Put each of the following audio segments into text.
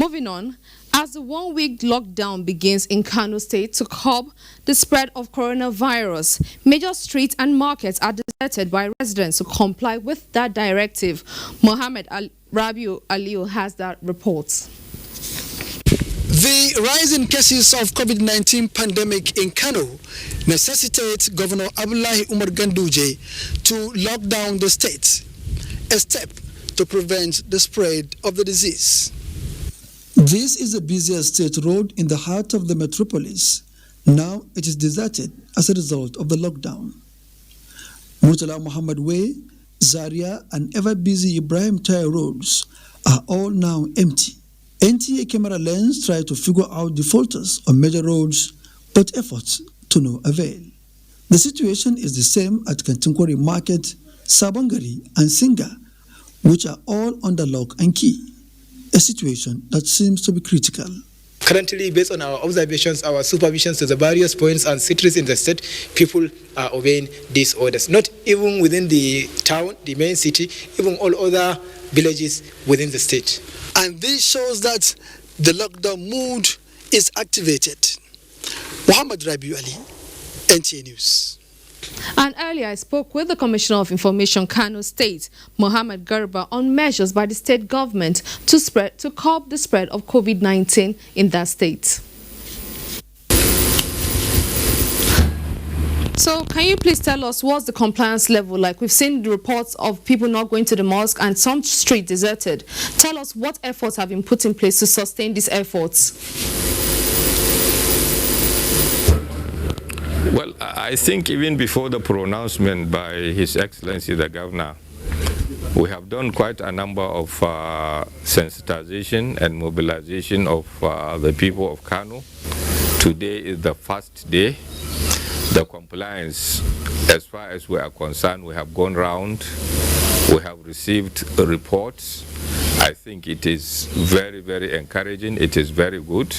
Moving on, as the one-week lockdown begins in Kano State to curb the spread of coronavirus, major streets and markets are deserted by residents to comply with that directive. Rabiu Aliu has that report. The rise in cases of COVID-19 pandemic in Kano necessitates Governor Abdullahi Umar Ganduje to lock down the state, a step to prevent the spread of the disease. This is the busiest state road in the heart of the metropolis. Now it is deserted as a result of the lockdown. Murtala Muhammad Way, Zaria and ever-busy Ibrahim Tire roads are all now empty. NTA camera lens try to figure out the faults on major roads, but efforts to no avail. The situation is the same at Kantinkwari Market, Sabangari and Singa, which are all under lock and key, a situation that seems to be critical. Currently, based on our observations, our supervisions to the various points and cities in the state, people are obeying these orders. Not even within the town, the main city, even all other villages within the state. And this shows that the lockdown mood is activated. Muhammad Rabiu Ali, NTA News. And earlier I spoke with the Commissioner of Information Kano State, Mohammed Garba, on measures by the state government to curb the spread of COVID-19 in that state. So can you please tell us what's the compliance level like? We've seen the reports of people not going to the mosque and some streets deserted. Tell us what efforts have been put in place to sustain these efforts. Well, I think even before the pronouncement by His Excellency the Governor, we have done quite a number of sensitization and mobilization of the people of Kano. Today is the first day. The compliance, as far as we are concerned, we have gone round, we have received reports. I think it is very, very encouraging. It is very good.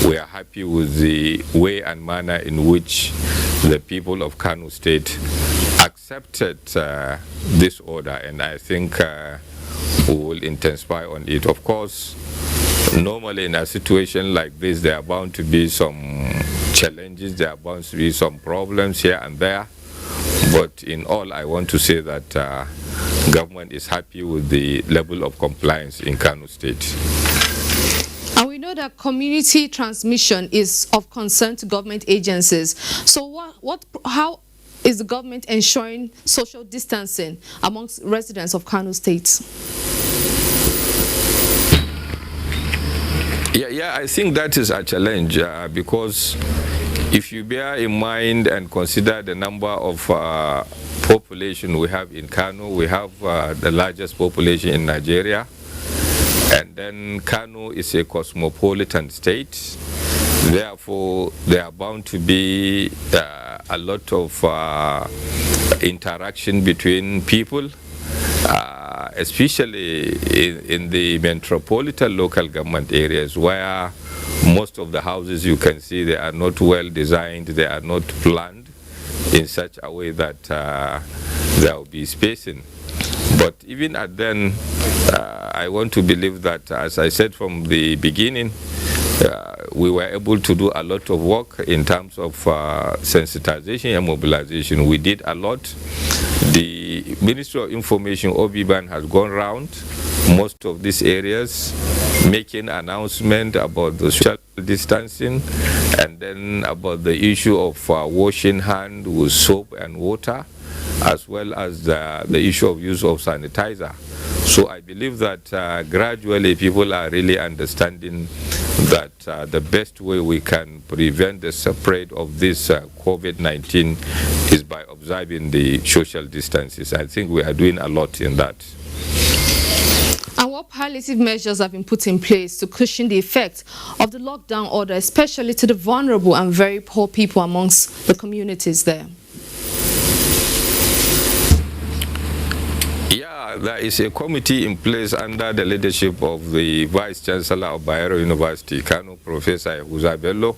We are happy with the way and manner in which the people of Kano State accepted this order, and I think we will intensify on it. Of course, normally in a situation like this, there are bound to be some challenges, there are bound to be some problems here and there, but in all, I want to say that government is happy with the level of compliance in Kano State. And we know that community transmission is of concern to government agencies. So how is the government ensuring social distancing amongst residents of Kano State? Yeah, I think that is a challenge because if you bear in mind and consider the number of population we have in Kano, we have the largest population in Nigeria, and then Kano is a cosmopolitan state. Therefore, there are bound to be a lot of interaction between people, especially in the metropolitan local government areas where most of the houses you can see they are not well designed, they are not planned in such a way that there will be spacing. But even at then, I want to believe that, as I said from the beginning, we were able to do a lot of work in terms of sensitization and mobilization. We did a lot. The Ministry of Information, Obiban, has gone around most of these areas, making announcement about the social distancing and then about the issue of washing hands with soap and water, as well as the issue of use of sanitizer. So I believe that gradually people are really understanding that the best way we can prevent the spread of this COVID-19 is by observing the social distances. I think we are doing a lot in that. And what palliative measures have been put in place to cushion the effect of the lockdown order, especially to the vulnerable and very poor people amongst the communities there? There is a committee in place under the leadership of the Vice Chancellor of Bayero University, Kano, Professor Bello.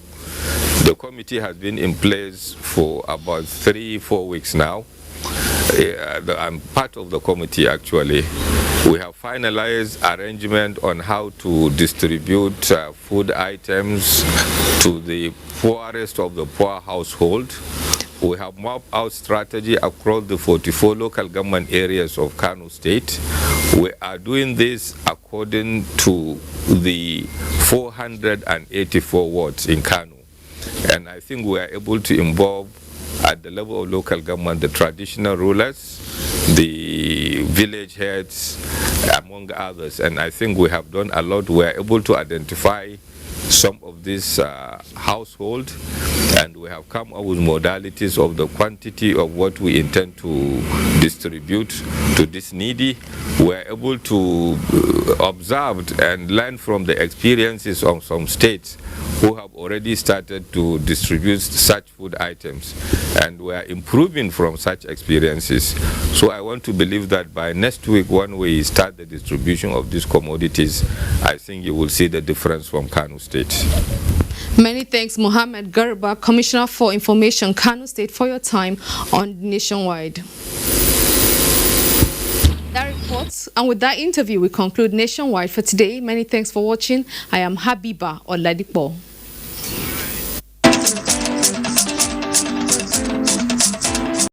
The committee has been in place for about 3-4 weeks now, I'm part of the committee actually. We have finalized arrangement on how to distribute food items to the poorest of the poor household. We have mapped out strategy across the 44 local government areas of Kano State. We are doing this according to the 484 wards in Kano. And I think we are able to involve at the level of local government the traditional rulers, the village heads, among others. And I think we have done a lot. We are able to identify some of these households, and we have come up with modalities of the quantity of what we intend to distribute to this needy. We are able to observe and learn from the experiences of some states who have already started to distribute such food items, and we are improving from such experiences. So I want to believe that by next week, when we start the distribution of these commodities, I think you will see the difference from Kano State. Many thanks, Mohammed Garba, Commissioner for Information, Kano State, for your time on Nationwide. That reports, and with that interview, we conclude Nationwide for today. Many thanks for watching. I am Habiba Oladipo.